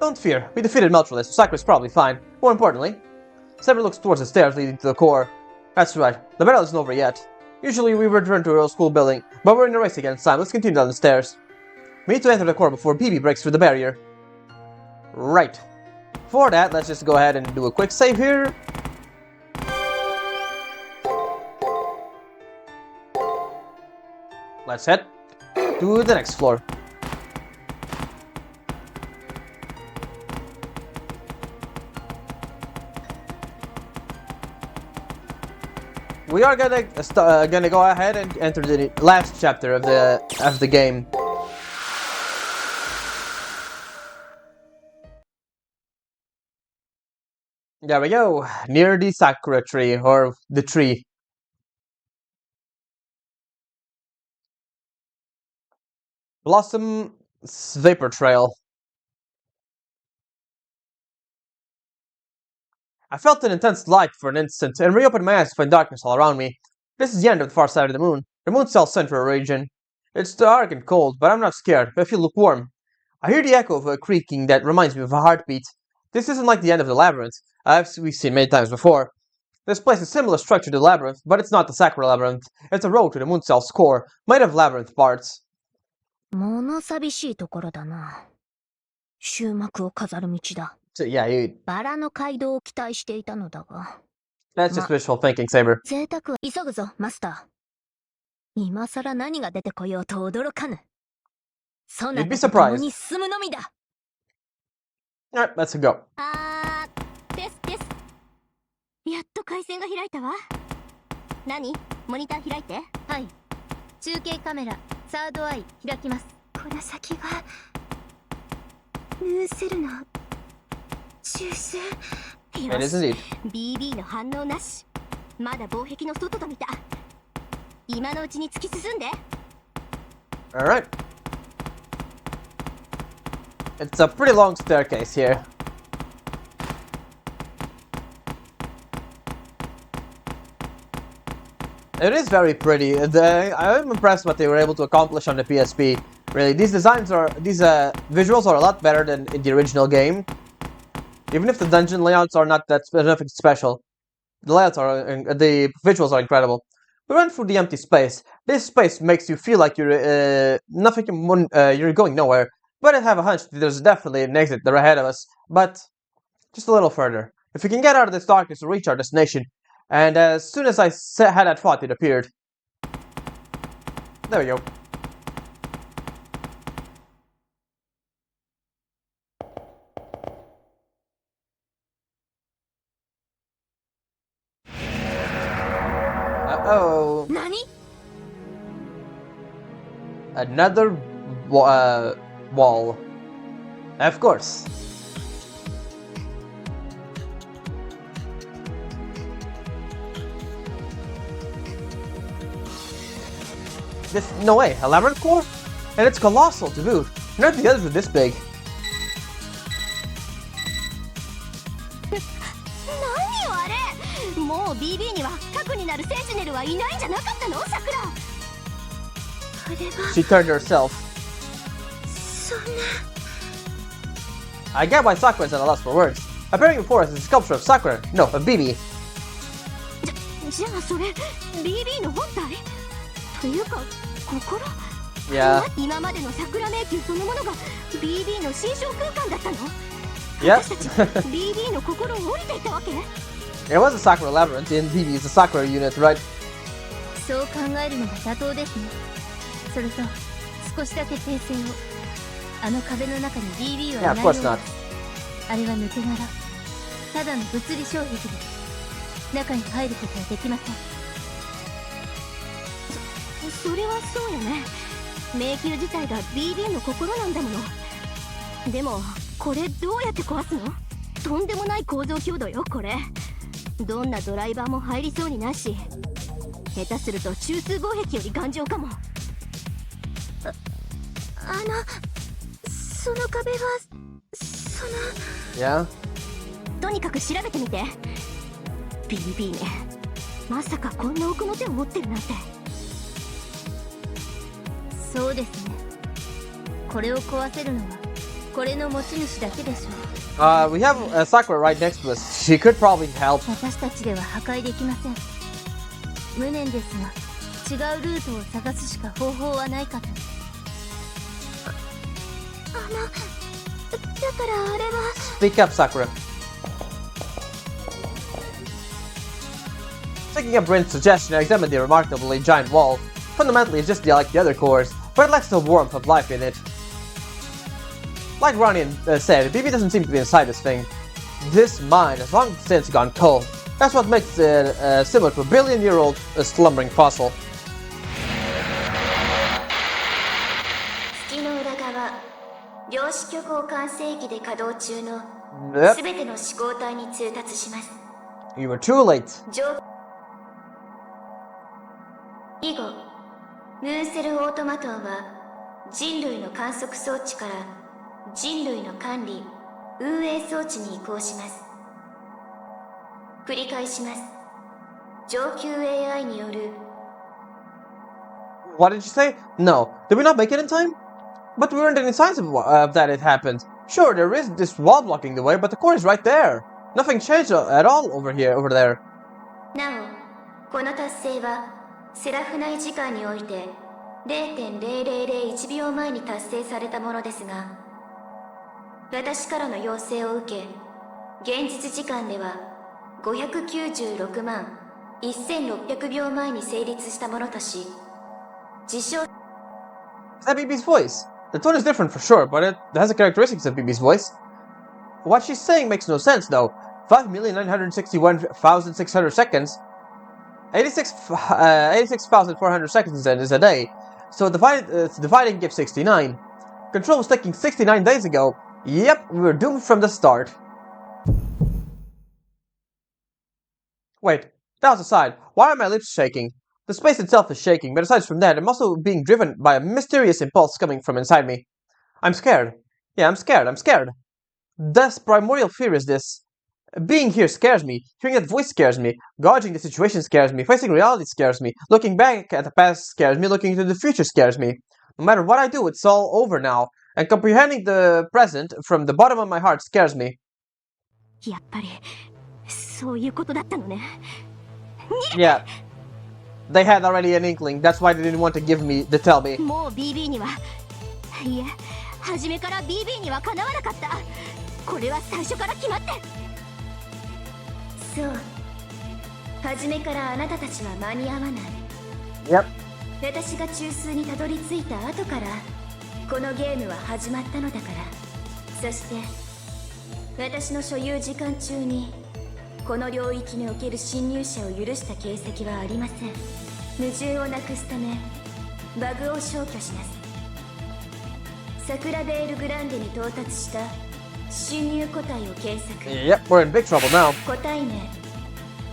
Don't fear, we defeated Mouserless, so Sakura's probably fine. More importantly, Saber looks towards the stairs leading to the core. That's right, the battle isn't over yet. Usually we return to our school building, but we're in a race against time. Let's continue down the stairs. We need to enter the core before BB breaks through the barrier. Right. For that, let's just go ahead and do a quick save here. Let's head to the next floor. We are gonna go ahead and enter the last chapter of the game. There we go, near the Sakura tree, or the tree. Blossom Vapor Trail. I felt an intense light for an instant, and reopened my eyes to find darkness all around me. This is the end of the far side of the moon cell's central region. It's dark and cold, but I'm not scared, I feel lukewarm. I hear the echo of a creaking that reminds me of a heartbeat. This isn't like the end of the labyrinth, we've seen many times before. This place is similar structure to the labyrinth, but it's not the Sakura labyrinth. It's a road to the moon cell's core, made of labyrinth parts. もの寂しいところだな。終幕を飾る道だ。So, yeah, バラの街道を期待していたのだが。That's just wishful thinking, Saber. 贅沢は急ぐぞ、マスター。今さら何が出てこようと驚かぬ。そなたと共に進むのみだ。Alright, let's go. です。やっと回線が開いたわ。何？モニター開いて。はい。中継カメラ、サードアイ開きます。この先はヌーセルの中枢。It is indeed. BB の反応なし。まだ防壁の外と見た。今のうちに突き進んで。Alright. It's a pretty long staircase here. It is very pretty. I'm impressed what they were able to accomplish on the PSP. Really, these visuals are a lot better than in the original game. Even if the dungeon layouts are not that nothing special, the visuals are incredible. We run through the empty space. This space makes you feel like you're going nowhere. But I have a hunch that there's definitely an exit there ahead of us. But just a little further. If we can get out of this darkness to reach our destination. And as soon as I had that thought, it appeared. There we go. Uh-oh. Nani? Another wall. Of course. No way, a labyrinth core? And it's colossal to boot. None of the others are this big. 何よあれ、もう BB には核になるセンチネルはいないんじゃなかったのさくら。あれは She turned herself. そんな。 I get why Sakura is at a loss for words. Appearing before us is a sculpture of Sakura. No, of BB. じゃあそれ BB の本体というか心。 Yeah. 今までの桜迷宮そのものが BB の心象空間だったの。 Yep. 私たち BB の心を降りていたわけ。 It was a Sakura labyrinth in BB's the Sakura unit, right? そう考えるのが妥当ですね。それと少しだけ訂正を。あの壁の中に BB はいない Yeah, よ of う course です。 not. あれは抜け殻、ただの物理障壁です。中に入ることはできません。それはそうよね。迷宮自体が BB の心なんだもの。でもこれどうやって壊すの？とんでもない構造強度よこれ。どんなドライバーも入りそうにないし、下手すると中枢防壁より頑丈かも。その壁はその。 Yeah. とにかく調べてみて。 BB ね、まさかこんな奥の手を持ってるなんて。そうですね。これを壊せるのはこれの持ち主だけでしょう。 We have Sakura right next to us. She could probably help. 私たちでは破壊できません。無念ですが違うルートを探すしか方法はないかと。だからあれは。 Speak up, Sakura. Taking up Rin's suggestion, I examined the remarkably giant wall. Fundamentally, it's just like the other cores, but it lacks the warmth of life in it. Like Ronnie said, BB doesn't seem to be inside this thing. This mine has long since gone cold. That's what makes it similar to a billion-year-old slumbering fossil. 月の裏側、量子虚構完成機で稼働中の Yep. すべての飛行体に通達します。 You were too late. 以後、ムーンセルオートマトンは人類の観測装置から人類の管理・運営装置に移行します。繰り返します。上級 AI による。 What did you say? No. Did we not make it in time? But we weren't any signs of that it happened. Sure, there is this wall blocking the way, but the core is right there. Nothing changed at all over there. なお、この達成はセラフ内時間において 0.0001 秒前に達成されたものですが、私からの要請を受け、現実時間では596万1600秒前に成立したものとし、実証。 Is that BB's voice? The tone is different for sure, but it has the characteristics of BB's voice. What she's saying makes no sense, though. 5,961,600 seconds. 86,400 seconds then is a day. So dividing gives 69. Control was taking 69 days ago. Yep, we were doomed from the start. Wait, that was aside. Why are my lips shaking? The space itself is shaking, but aside from that, I'm also being driven by a mysterious impulse coming from inside me. I'm scared. Yeah, I'm scared. Death's primordial fear is this. Being here scares me. Hearing that voice scares me. Gauging the situation scares me. Facing reality scares me. Looking back at the past scares me. Looking into the future scares me. No matter what I do, it's all over now. And comprehending the present from the bottom of my heart scares me. やっぱりそういうことだったのね。 Yeah. They had already an inkling. That's why they didn't want to tell me. もう BB には、いえ、初めから BB にはかなわなかった。これは最初から決まって。そう。初めからあなたたちは間に合わない。 Yep. 私が中枢にたどり着いた後からこのゲームは始まったのだから。そして私の所有時間中にこの領域における侵入者を許した形跡はありません。矛盾をなくすためバグを消去します。サクラベールグランデに到達した侵入個体を検索。 Yep, we're in big trouble now. 個体名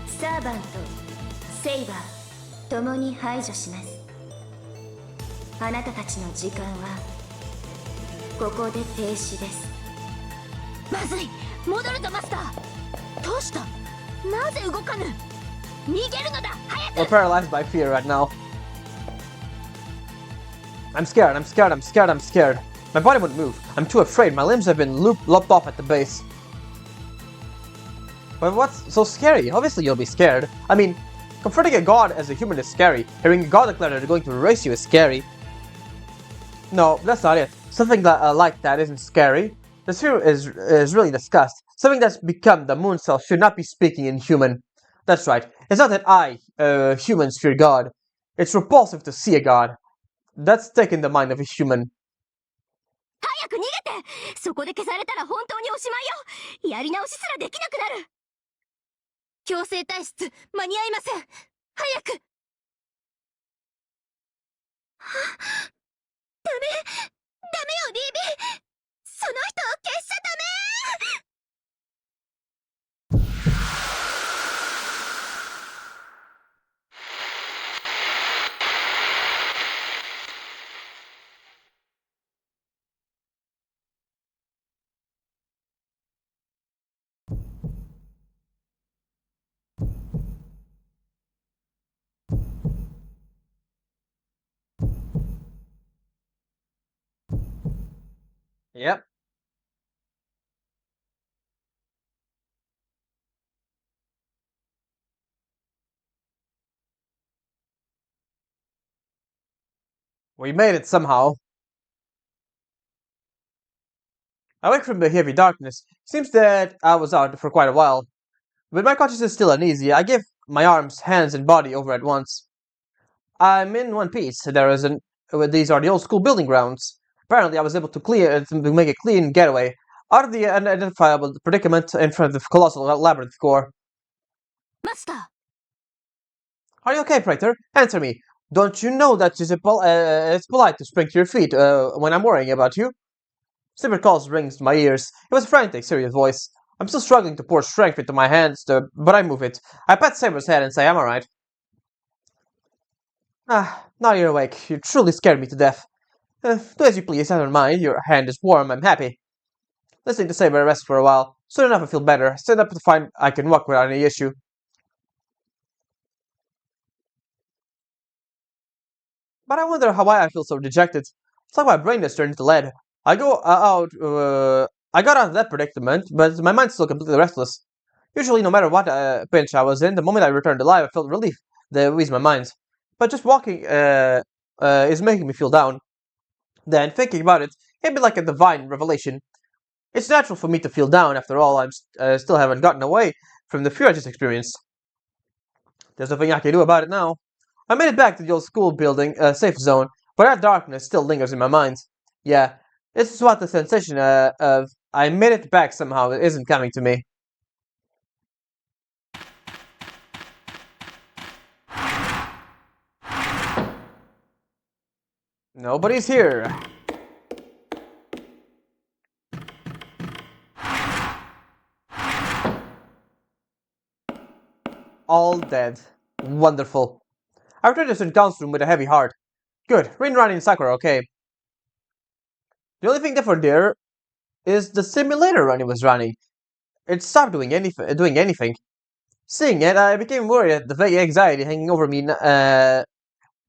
サーバント、セイバーともに排除します。あなたたちの時間はここで停止です。まずい、戻るぞマスター。どうした？なぜ動かぬ？逃げるのだ！早く！ We're paralyzed by fear right now. I'm scared, I'm scared, I'm scared, I'm scared. My body won't move. I'm too afraid. My limbs have been lopped off at the base. But what's so scary? Obviously you'll be scared. I mean, confronting a god as a human is scary. Hearing a god declare that they're going to erase you is scary. No, that's not it. Something that, like that isn't scary. The sphere is really disgust. Something that's become the moon self should not be speaking in human. That's right. It's not that I, humans, fear God. It's repulsive to see a god. That's taken the mind of a human. 早く逃げて！そこで消されたら本当におしまいよ！やり直しすらできなくなる！強制退出間に合いません！早く！ダメ！ダメよ BB！ その人を消しちゃダメ！ Yep. We made it somehow. Awake from the heavy darkness, seems that I was out for quite a while. With my consciousness still uneasy, I give my arms, hands, and body over at once. I'm in one piece. These are the old school building grounds. Apparently, I was able to make a clean getaway out of the unidentifiable predicament in front of the colossal labyrinth core. Master! Are you okay, Praetor? Answer me. Don't you know that it's polite to spring to your feet when I'm worrying about you? Saber calls rings to my ears. It was a frantic, serious voice. I'm still struggling to pour strength into my hands, but I move it. I pat Saber's head and say I'm alright. Ah, now you're awake. You truly scared me to death. Do as you please, I don't mind. Your hand is warm, I'm happy. Listening to Saber rest for a while. Soon enough I feel better. Stand up to find I can walk without any issue. But I wonder why I feel so dejected. It's like my brain has turned into lead. I got out of that predicament, but my mind's still completely restless. Usually, no matter what pinch I was in, the moment I returned alive, I felt relief that eased my mind. But just walking is making me feel down. Then, thinking about it, it'd be like a divine revelation. It's natural for me to feel down, after all, I still haven't gotten away from the fear I just experienced. There's nothing I can do about it now. I made it back to the old school building, safe zone, but that darkness still lingers in my mind. Yeah, this is what the sensation of I made it back somehow isn't coming to me. Nobody's here. All dead. Wonderful. I returned to St. John's room with a heavy heart. Good. Rin, Ronnie, and Sakura are okay. The only thing different there is the simulator Ronnie was running. It stopped doing anything. Seeing it, I became worried that the vague anxiety hanging over me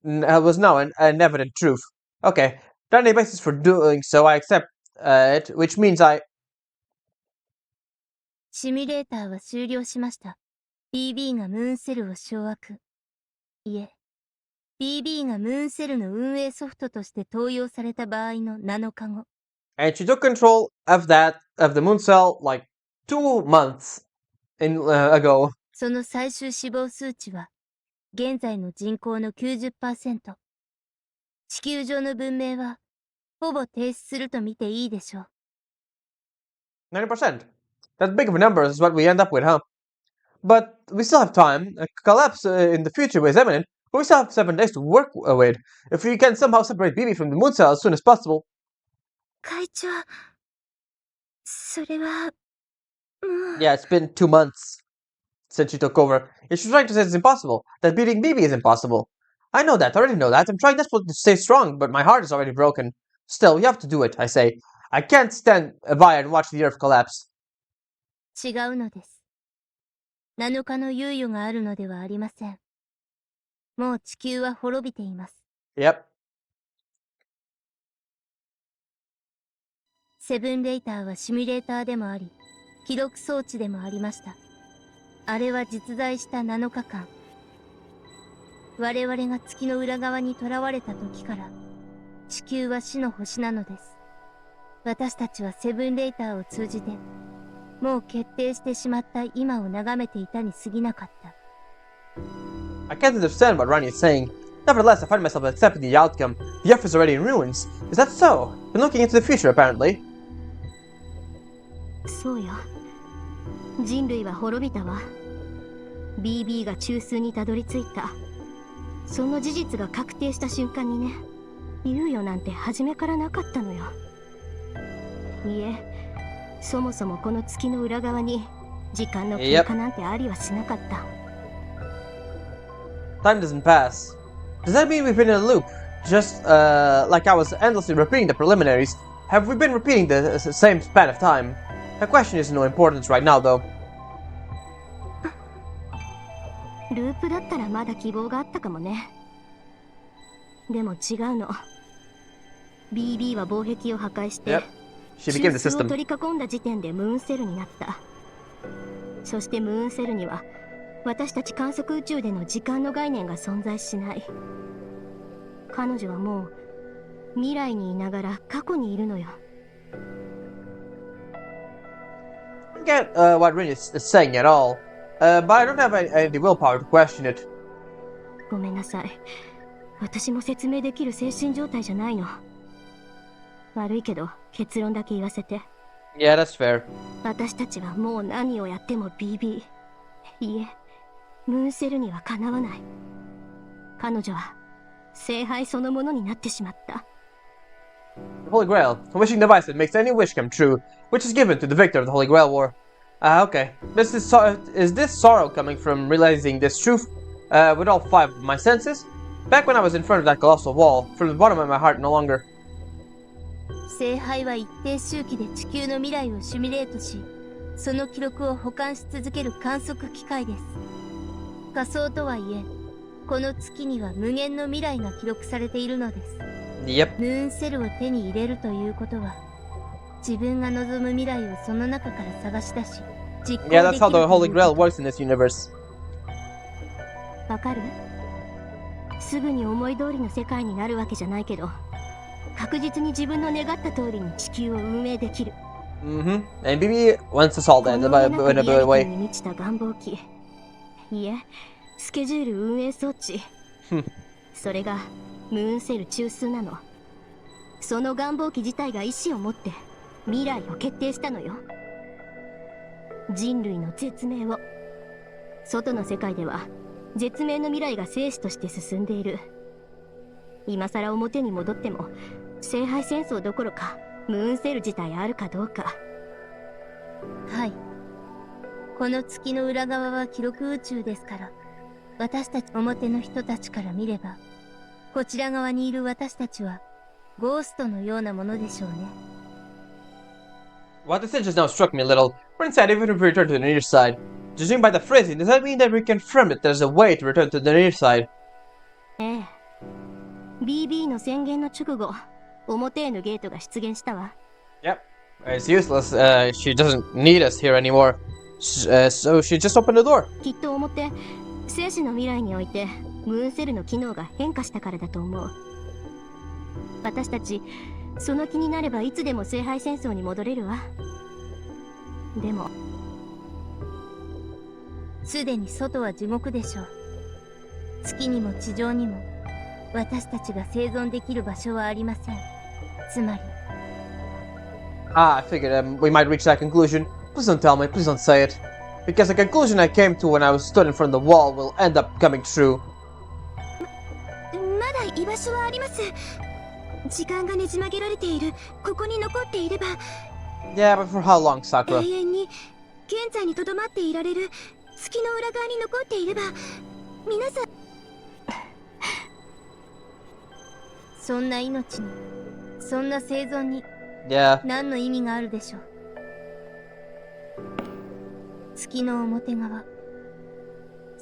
was now an evident truth. Okay, there are any basis for doing so, I accept it, which means I... シミュレーターは終了しました。BB がムーンセルを掌握。いえ、BB がムーンセルの運営ソフトとして登用された場合の7日後。And she took control of the moon cell, like 2 months ago. その最終死亡数値は、現在の人口の 90%。地球上の文明は、ほぼ停止すると見ていいでしょう。90%. That big of a number is what we end up with, huh? But we still have time. A collapse in the future is imminent, but we still have 7 days to work with. If we can somehow separate BB from the moon cell as soon as possible. 会長、それは、Yeah, it's been 2 months since she took over. And she's trying to say it's impossible, that beating BB is impossible. I know that, I already know that. I'm trying desperately to stay strong, but my heart is already broken. Still, we have to do it, I say. I can't stand by and watch the Earth collapse. 違うのです。7日の猶予があるのではありません。もう地球は滅びています。Yep. セブンレイターはシミュレーターでもあり、記録装置でもありました。あれは実在した7日間。我々が月の裏側に囚われた時から、地球は死の星なのです。私たちはセブンレイターを通じて、もう決定してしまった今を眺めていたに過ぎなかった。I can't understand what Ronnie is saying. Nevertheless, I find myself accepting the outcome. The Earth is already in ruins. Is that so? Been looking into the future, apparently. そうよ。人類は滅びたわ。BB が中枢にたどり着いた。その事実が確定した瞬間にね、猶予なんて初めからなかったのよ。いえ、そもそもこの月の裏側に時間の経過なんてありはしなかった。Time doesn't pass. Does that mean we've been in a loop? Just, like I was endlessly repeating the preliminaries, have we been repeating the same span of time? The question is of no importance right now, though. ループだったらまだ希望があったかもね。でも違うの。BB は防壁を破壊して、中枢を取り囲んだ時点でムーンセルになった。そしてムーンセルには私たち観測宇宙での時間の概念が存在しない。彼女はもう未来にいながら過去にいるのよ。I don't get what Rin is saying at all, but I don't have any willpower to question it. ごめんなさい。私も説明できる精神状態じゃないの。悪いけど結論だけ言わせて。Yeah, that's fair. 私たちはもう何をやっても BB。いえ、ムーンセルにはかなわない。彼女は聖杯そのものになってしまった。The Holy Grail, a wishing device that makes any wish come true, which is given to the victor of the Holy Grail War. Okay. Is this sorrow coming from realizing this truth with all 5 of my senses? Back when I was in front of that colossal wall, from the bottom of my heart no longer. 聖杯は一定周期で地球の未来をシミュレートし、その記録を保管し続ける観測機械です。仮想とはいえ、この月には無限の未来が記録されているのです。Yep. ムーンセルを手に入れるということは、自分が望む未来をその中から探し出し、実行できる。Yeah, that's how the Holy Grail works in this universe. わかる？すぐに思い通りの世界になるわけじゃないけど、確実に自分の願った通りに地球を運営できる。Mm-hmm. And BB wants us all dead in a good way. に満ちた願望機。いえ、スケジュール運営装置。それがムーンセル中枢なの。その願望機自体が意志を持って未来を決定したのよ。人類の絶命を。外の世界では絶命の未来が生死として進んでいる。今さら表に戻っても聖杯戦争どころかムーンセル自体あるかどうか。はい。この月の裏側は記録宇宙ですから、私たち表の人たちから見れば、こちら側にいる私たちはゴーストのようなものでしょうね。What this just now struck me a little. We're inside even if we return to the near side. Judging by the phrasing, does that mean that we confirmed that there's a way to return to the near side? ええ。BB の宣言の直後、表へのゲートが出現したわ。Yep. It's useless. She doesn't need us here anymore. So she just opened the door. きっと表、生死の未来においてムーンセルの機能が変化したからだと思う。私たち、その気になればいつでも聖杯戦争に戻れるわ。でも、すでに外は地獄でしょう。月にも地上にも私たちが生存できる場所はありません。つまり。I figured we might reach that conclusion. Please don't tell me, please don't say it. Because the conclusion I came to when I was stood in front of the wall will end up coming true. まだ居場所はあります。時間がねじ曲げられている。ここに残っていれば。Yeah, but for how long, Sakura? 永遠に現在にとどまっていられる。月の裏側に残っていれば、皆さん。そんな命に、そんな生存に、何の意味があるでしょう。月の表側、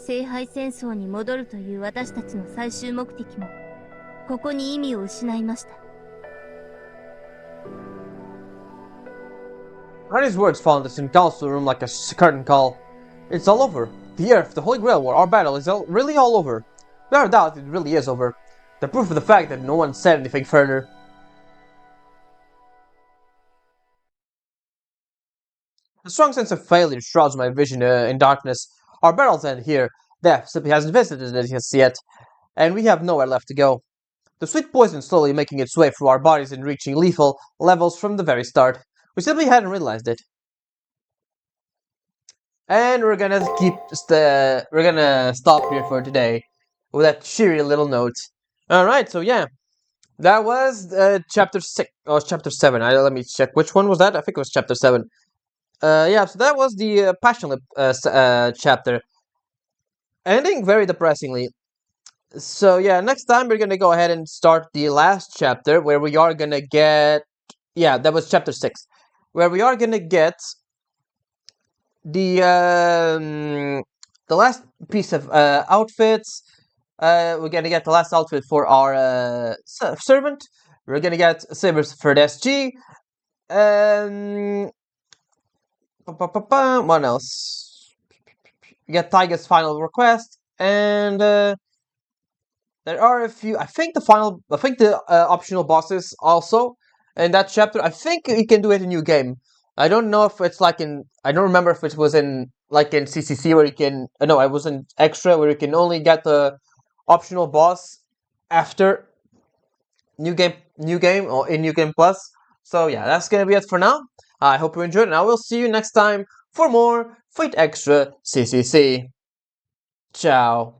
聖杯戦争に戻るという私たちの最終目的もここに意味を失いました。 Hardy's words fall into St. Council room like a curtain call. It's all over. The Earth, the Holy Grail War, our battle is really all over. Without a doubt, it really is over. The proof of the fact that no one said anything further. A strong sense of failure shrouds my vision in darkness. Our battles end here. Death simply hasn't visited us yet, and we have nowhere left to go. The sweet poison slowly making its way through our bodies and reaching lethal levels from the very start. We simply hadn't realized it. And we're gonna stop here for today with that cheery little note. Alright, so yeah. That was chapter 6. Oh, it's chapter 7. Let me check. Which one was that? I think it was chapter 7. Yeah, so that was the Passion chapter. Ending very depressingly. So yeah, next time we're gonna go ahead and start the last chapter where we are gonna get... Yeah, that was chapter 6. Where we are gonna get the last piece of outfits. We're gonna get the last outfit for our servant. We're gonna get Saber's third SG. What else? We get Taiga's final request, and there are a few. I think the optional bosses also in that chapter. I think you can do it in new game. I don't know if it's like in... I don't remember if it was in CCC where you can... No, I was in Extra where you can only get the optional boss after new game or in New Game Plus. So yeah, that's gonna be it for now. I hope you enjoyed, and I will see you next time for more Fate Extra CCC. Ciao.